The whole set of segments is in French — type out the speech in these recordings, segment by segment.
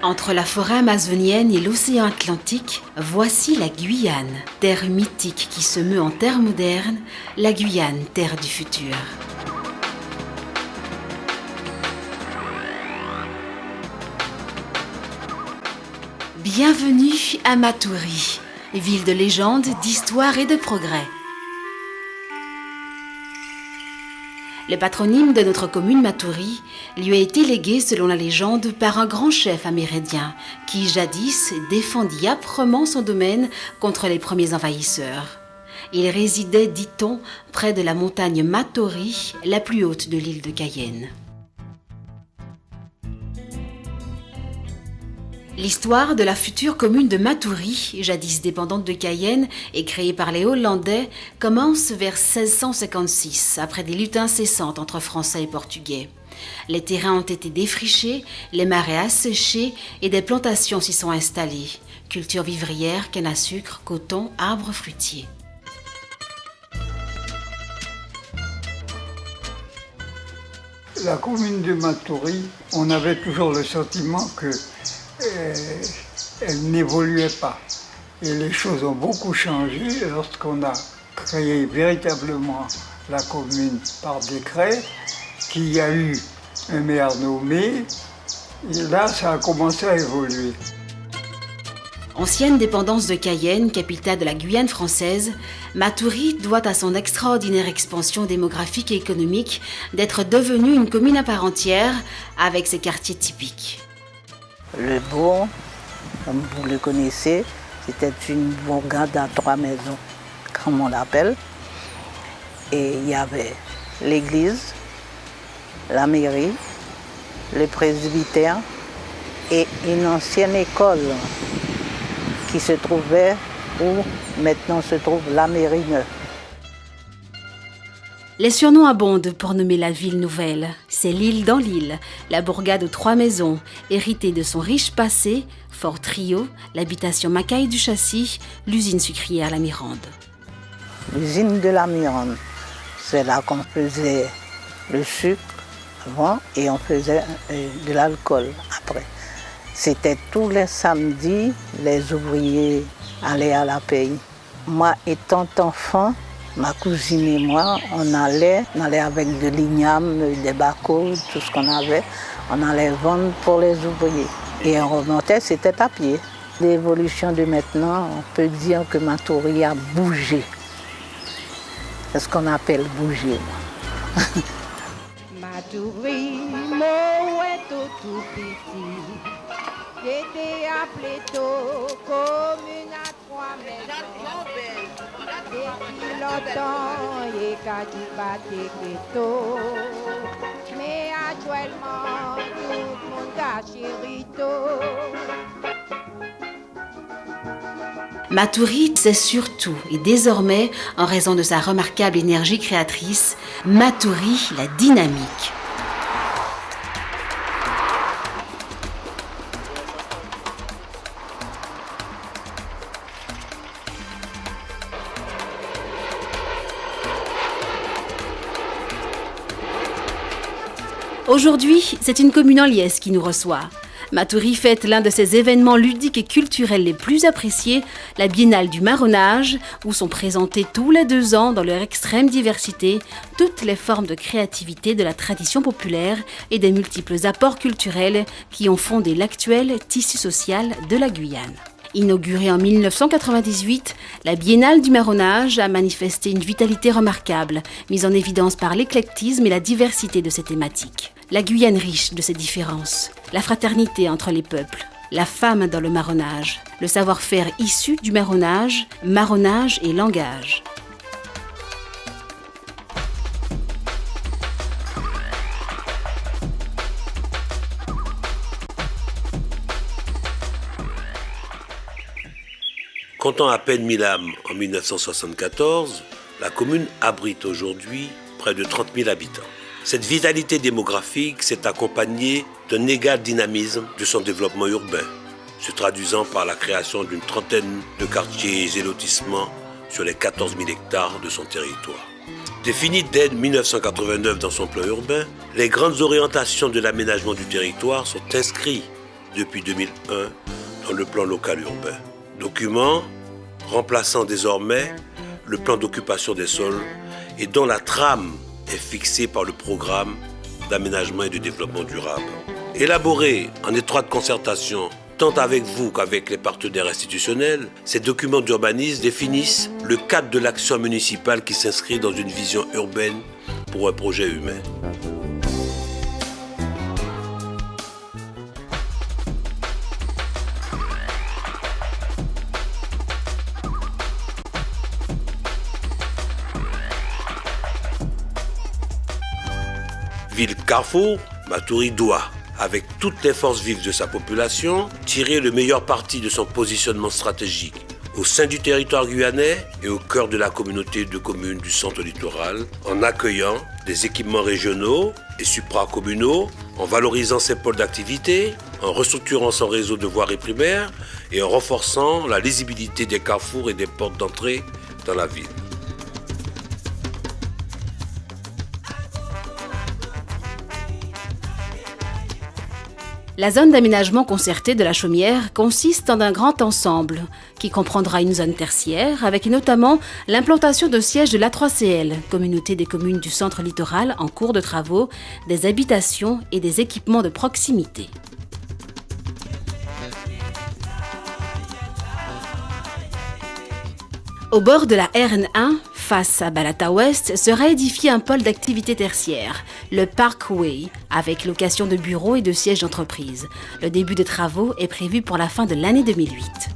Entre la forêt amazonienne et l'océan Atlantique, voici la Guyane, terre mythique qui se meut en terre moderne, la Guyane, terre du futur. Bienvenue à Matoury, ville de légende, d'histoire et de progrès. Le patronyme de notre commune Matoury lui a été légué selon la légende par un grand chef amérindien qui jadis défendit âprement son domaine contre les premiers envahisseurs. Il résidait, dit-on, près de la montagne Matoury, la plus haute de l'île de Cayenne. L'histoire de la future commune de Matoury, jadis dépendante de Cayenne et créée par les Hollandais, commence vers 1656, après des luttes incessantes entre Français et Portugais. Les terrains ont été défrichés, les marais asséchés et des plantations s'y sont installées. Culture vivrière, canne à sucre, coton, arbres fruitiers. La commune de Matoury, on avait toujours le sentiment que elle n'évoluait pas. Et les choses ont beaucoup changé lorsqu'on a créé véritablement la commune par décret, qu'il y a eu un maire nommé, et là ça a commencé à évoluer. Ancienne dépendance de Cayenne, capitale de la Guyane française, Matoury doit à son extraordinaire expansion démographique et économique d'être devenue une commune à part entière avec ses quartiers typiques. Le bourg, comme vous le connaissez, c'était une bourgade à 3 maisons, comme on l'appelle. Et il y avait l'église, la mairie, le presbytère et une ancienne école qui se trouvait où maintenant se trouve la mairie neuve. Les surnoms abondent pour nommer la ville nouvelle. C'est l'île dans l'île, la bourgade aux 3 maisons, héritée de son riche passé, Fort Trio, l'habitation Macaille du Châssis, l'usine sucrière La Mirande. L'usine de La Mirande, c'est là qu'on faisait le sucre avant et on faisait de l'alcool après. C'était tous les samedis, les ouvriers allaient à la paye. Moi, étant enfant, ma cousine et moi, on allait avec de l'igname, des bacos, tout ce qu'on avait. On allait vendre pour les ouvriers. Et on remontait, c'était à pied. L'évolution de maintenant, on peut dire que Matoury a bougé. C'est ce qu'on appelle bouger. Matoury, mon tout petit, j'étais appelé tôt commune à 3 maisons. Depuis longtemps, et quand tu battais ghetto, mais actuellement, tout le monde a chérito. Matoury, c'est surtout et désormais, en raison de sa remarquable énergie créatrice, Matoury, la dynamique. Aujourd'hui, c'est une commune en liesse qui nous reçoit. Matoury fête l'un de ses événements ludiques et culturels les plus appréciés, la Biennale du Marronnage, où sont présentées tous les 2 ans, dans leur extrême diversité, toutes les formes de créativité de la tradition populaire et des multiples apports culturels qui ont fondé l'actuel tissu social de la Guyane. Inaugurée en 1998, la Biennale du Marronnage a manifesté une vitalité remarquable, mise en évidence par l'éclectisme et la diversité de ses thématiques. La Guyane riche de ses différences, la fraternité entre les peuples, la femme dans le marronnage, le savoir-faire issu du marronnage et langage. Comptant à peine 1000 âmes en 1974, la commune abrite aujourd'hui près de 30 000 habitants. Cette vitalité démographique s'est accompagnée d'un égal dynamisme de son développement urbain, se traduisant par la création d'une trentaine de quartiers et lotissements sur les 14 000 hectares de son territoire. Définie dès 1989 dans son plan urbain, les grandes orientations de l'aménagement du territoire sont inscrites depuis 2001 dans le plan local urbain. Document remplaçant désormais le plan d'occupation des sols et dont la trame est fixée par le programme d'aménagement et de développement durable. Élaboré en étroite concertation tant avec vous qu'avec les partenaires institutionnels, ces documents d'urbanisme définissent le cadre de l'action municipale qui s'inscrit dans une vision urbaine pour un projet humain. Ville carrefour, Matoury doit, avec toutes les forces vives de sa population, tirer le meilleur parti de son positionnement stratégique au sein du territoire guyanais et au cœur de la communauté de communes du centre littoral, en accueillant des équipements régionaux et supracommunaux, en valorisant ses pôles d'activité, en restructurant son réseau de voiries primaires et en renforçant la lisibilité des carrefours et des portes d'entrée dans la ville. La zone d'aménagement concerté de la Chaumière consiste en un grand ensemble qui comprendra une zone tertiaire avec notamment l'implantation de sièges de l'A3CL, communauté des communes du centre littoral en cours de travaux, des habitations et des équipements de proximité. Au bord de la RN1, face à Balata Ouest, sera édifié un pôle d'activité tertiaire, le Parkway, avec location de bureaux et de sièges d'entreprise. Le début des travaux est prévu pour la fin de l'année 2008.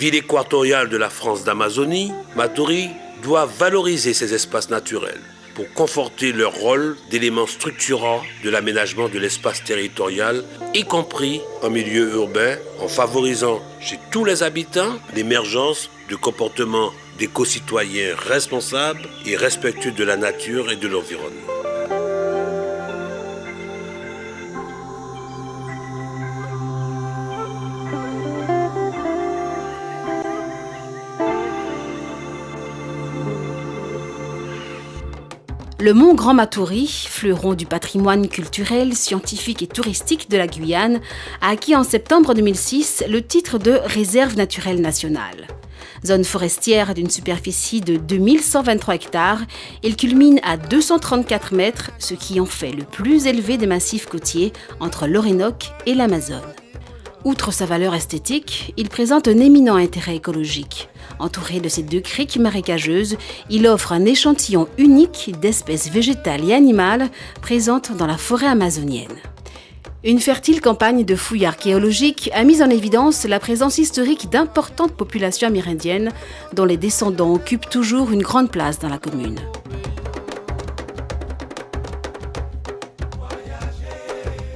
Ville équatoriale de la France d'Amazonie, Matoury doit valoriser ses espaces naturels pour conforter leur rôle d'élément structurant de l'aménagement de l'espace territorial, y compris en milieu urbain, en favorisant chez tous les habitants l'émergence de comportements d'éco-citoyens responsables et respectueux de la nature et de l'environnement. Le mont Grand Matoury, fleuron du patrimoine culturel, scientifique et touristique de la Guyane, a acquis en septembre 2006 le titre de réserve naturelle nationale. Zone forestière d'une superficie de 2123 hectares, il culmine à 234 mètres, ce qui en fait le plus élevé des massifs côtiers entre l'Orénoque et l'Amazone. Outre sa valeur esthétique, il présente un éminent intérêt écologique. Entouré de ces deux criques marécageuses, il offre un échantillon unique d'espèces végétales et animales présentes dans la forêt amazonienne. Une fertile campagne de fouilles archéologiques a mis en évidence la présence historique d'importantes populations amérindiennes dont les descendants occupent toujours une grande place dans la commune.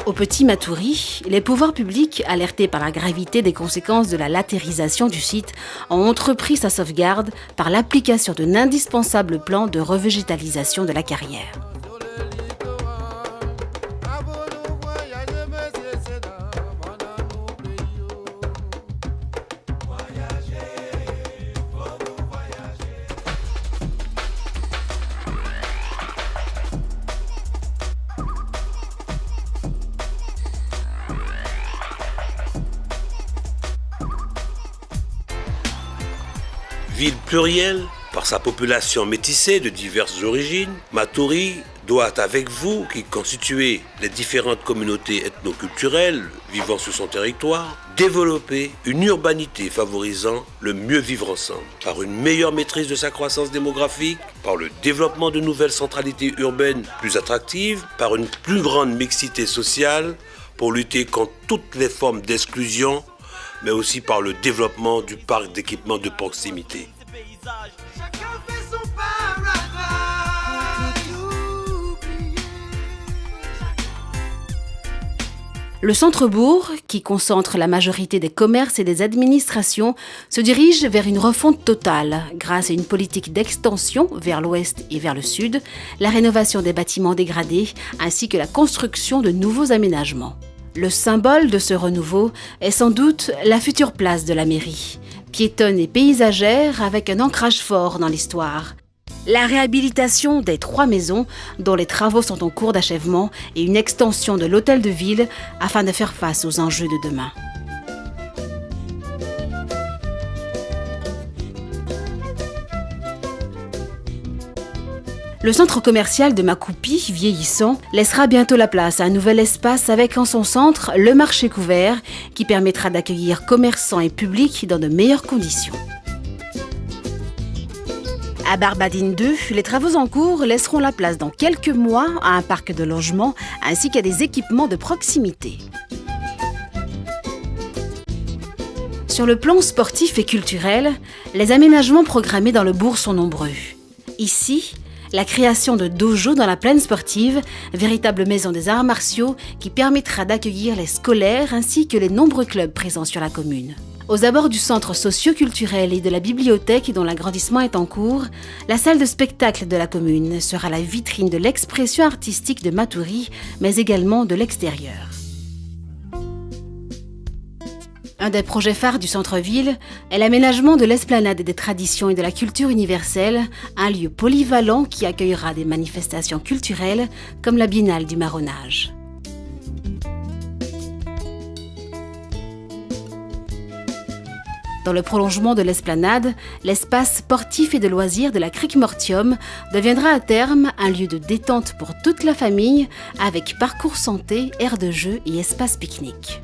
Au Petit Matoury, les pouvoirs publics, alertés par la gravité des conséquences de la latérisation du site, ont entrepris sa sauvegarde par l'application d'un indispensable plan de revégétalisation de la carrière. Ville plurielle, par sa population métissée de diverses origines, Matoury doit, avec vous, qui constituez les différentes communautés ethnoculturelles vivant sur son territoire, développer une urbanité favorisant le mieux vivre ensemble, par une meilleure maîtrise de sa croissance démographique, par le développement de nouvelles centralités urbaines plus attractives, par une plus grande mixité sociale, pour lutter contre toutes les formes d'exclusion, mais aussi par le développement du parc d'équipements de proximité. Le centre-bourg, qui concentre la majorité des commerces et des administrations, se dirige vers une refonte totale grâce à une politique d'extension vers l'ouest et vers le sud, la rénovation des bâtiments dégradés ainsi que la construction de nouveaux aménagements. Le symbole de ce renouveau est sans doute la future place de la mairie, piétonne et paysagère avec un ancrage fort dans l'histoire. La réhabilitation des 3 maisons, dont les travaux sont en cours d'achèvement, et une extension de l'hôtel de ville afin de faire face aux enjeux de demain. Le centre commercial de Makoupi, vieillissant, laissera bientôt la place à un nouvel espace avec en son centre le marché couvert qui permettra d'accueillir commerçants et publics dans de meilleures conditions. À Barbadine 2, les travaux en cours laisseront la place dans quelques mois à un parc de logements ainsi qu'à des équipements de proximité. Sur le plan sportif et culturel, les aménagements programmés dans le bourg sont nombreux. Ici, la création de dojo dans la plaine sportive, véritable maison des arts martiaux qui permettra d'accueillir les scolaires ainsi que les nombreux clubs présents sur la commune. Aux abords du centre socio-culturel et de la bibliothèque dont l'agrandissement est en cours, la salle de spectacle de la commune sera la vitrine de l'expression artistique de Matoury, mais également de l'extérieur. Un des projets phares du centre-ville est l'aménagement de l'esplanade des traditions et de la culture universelle, un lieu polyvalent qui accueillera des manifestations culturelles comme la Biennale du Marronnage. Dans le prolongement de l'esplanade, l'espace sportif et de loisirs de la Crique Mortium deviendra à terme un lieu de détente pour toute la famille avec parcours santé, aires de jeu et espace pique-nique.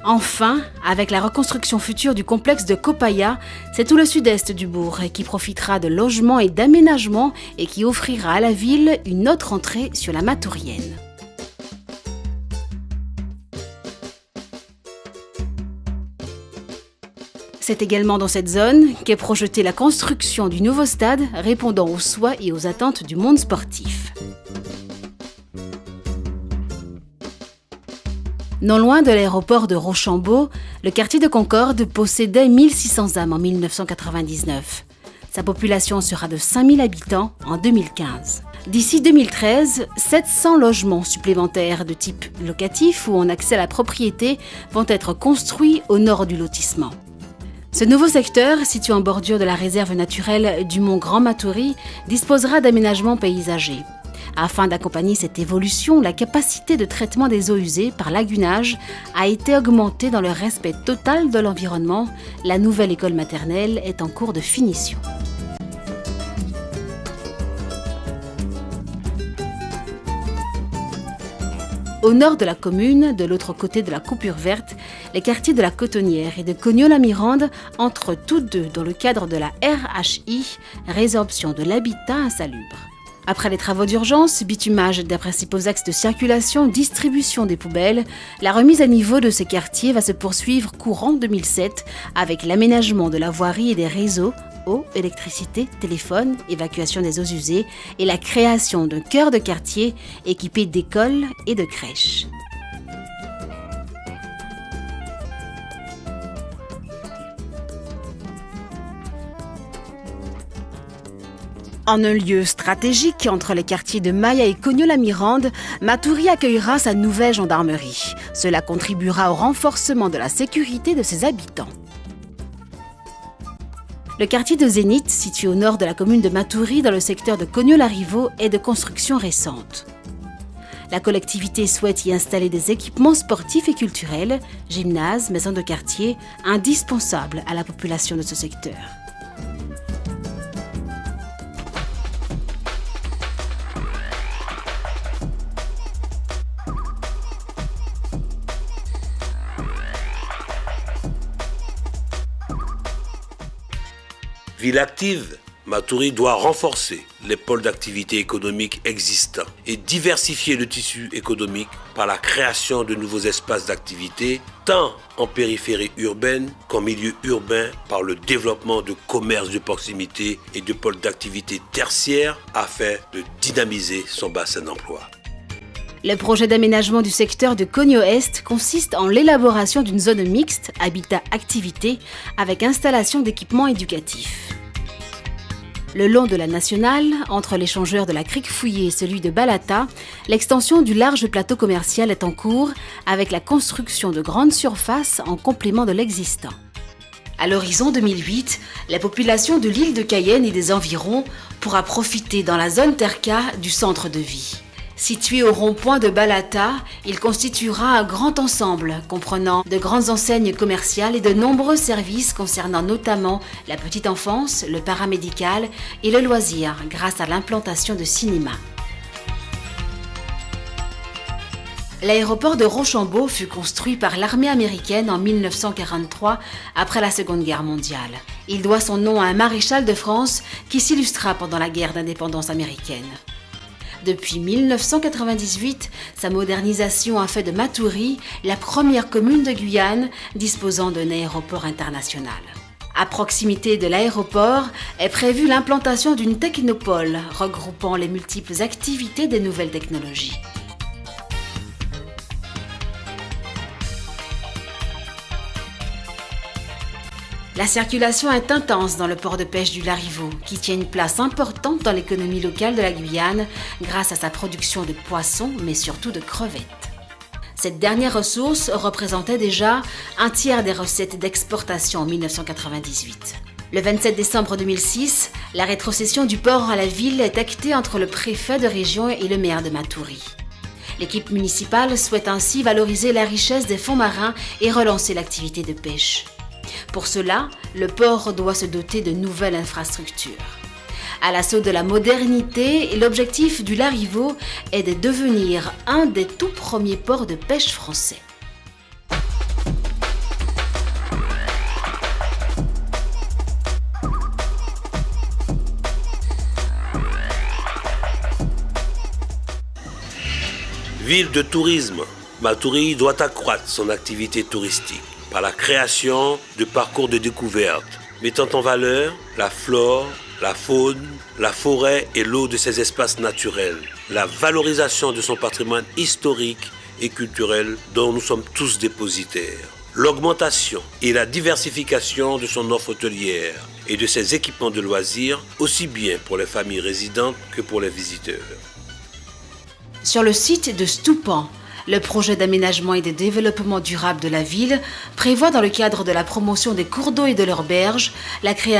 Enfin, avec la reconstruction future du complexe de Copaya, c'est tout le sud-est du bourg qui profitera de logements et d'aménagements et qui offrira à la ville une autre entrée sur la Matourienne. C'est également dans cette zone qu'est projetée la construction du nouveau stade répondant aux souhaits et aux attentes du monde sportif. Non loin de l'aéroport de Rochambeau, le quartier de Concorde possédait 1600 âmes en 1999. Sa population sera de 5000 habitants en 2015. D'ici 2013, 700 logements supplémentaires de type locatif ou en accès à la propriété vont être construits au nord du lotissement. Ce nouveau secteur, situé en bordure de la réserve naturelle du mont Grand Matoury, disposera d'aménagements paysagers. Afin d'accompagner cette évolution, la capacité de traitement des eaux usées par lagunage a été augmentée dans le respect total de l'environnement. La nouvelle école maternelle est en cours de finition. Au nord de la commune, de l'autre côté de la coupure verte, les quartiers de la Cotonnière et de Cognola-Mirande entrent tous deux dans le cadre de la RHI, résorption de l'habitat insalubre. Après les travaux d'urgence, bitumage des principaux axes de circulation, distribution des poubelles, la remise à niveau de ces quartiers va se poursuivre courant 2007 avec l'aménagement de la voirie et des réseaux, eau, électricité, téléphone, évacuation des eaux usées et la création d'un cœur de quartier équipé d'écoles et de crèches. En un lieu stratégique entre les quartiers de Maya et Cognola-Mirande, Matoury accueillera sa nouvelle gendarmerie. Cela contribuera au renforcement de la sécurité de ses habitants. Le quartier de Zénith, situé au nord de la commune de Matoury, dans le secteur de Cognola-Rivaux, est de construction récente. La collectivité souhaite y installer des équipements sportifs et culturels, gymnases, maisons de quartier, indispensables à la population de ce secteur. Ville active, Matoury doit renforcer les pôles d'activité économique existants et diversifier le tissu économique par la création de nouveaux espaces d'activité, tant en périphérie urbaine qu'en milieu urbain par le développement de commerces de proximité et de pôles d'activité tertiaires afin de dynamiser son bassin d'emploi. Le projet d'aménagement du secteur de Kogno-Est consiste en l'élaboration d'une zone mixte, habitat-activité, avec installation d'équipements éducatifs. Le long de la nationale, entre l'échangeur de la Crique Fouillée et celui de Balata, l'extension du large plateau commercial est en cours avec la construction de grandes surfaces en complément de l'existant. À l'horizon 2008, la population de l'île de Cayenne et des environs pourra profiter dans la zone Terca du centre de vie. Situé au rond-point de Balata, il constituera un grand ensemble comprenant de grandes enseignes commerciales et de nombreux services concernant notamment la petite enfance, le paramédical et le loisir grâce à l'implantation de cinéma. L'aéroport de Rochambeau fut construit par l'armée américaine en 1943 après la Seconde Guerre mondiale. Il doit son nom à un maréchal de France qui s'illustra pendant la guerre d'indépendance américaine. Depuis 1998, sa modernisation a fait de Matoury la première commune de Guyane disposant d'un aéroport international. À proximité de l'aéroport est prévue l'implantation d'une technopole regroupant les multiples activités des nouvelles technologies. La circulation est intense dans le port de pêche du Larivot, qui tient une place importante dans l'économie locale de la Guyane grâce à sa production de poissons, mais surtout de crevettes. Cette dernière ressource représentait déjà un tiers des recettes d'exportation en 1998. Le 27 décembre 2006, la rétrocession du port à la ville est actée entre le préfet de région et le maire de Matoury. L'équipe municipale souhaite ainsi valoriser la richesse des fonds marins et relancer l'activité de pêche. Pour cela, le port doit se doter de nouvelles infrastructures. À l'assaut de la modernité, l'objectif du Larivot est de devenir un des tout premiers ports de pêche français. Ville de tourisme, Matoury doit accroître son activité touristique par la création de parcours de découverte, mettant en valeur la flore, la faune, la forêt et l'eau de ses espaces naturels, la valorisation de son patrimoine historique et culturel dont nous sommes tous dépositaires, l'augmentation et la diversification de son offre hôtelière et de ses équipements de loisirs, aussi bien pour les familles résidentes que pour les visiteurs. Sur le site de Stoupan, le projet d'aménagement et de développement durable de la ville prévoit, dans le cadre de la promotion des cours d'eau et de leurs berges, la création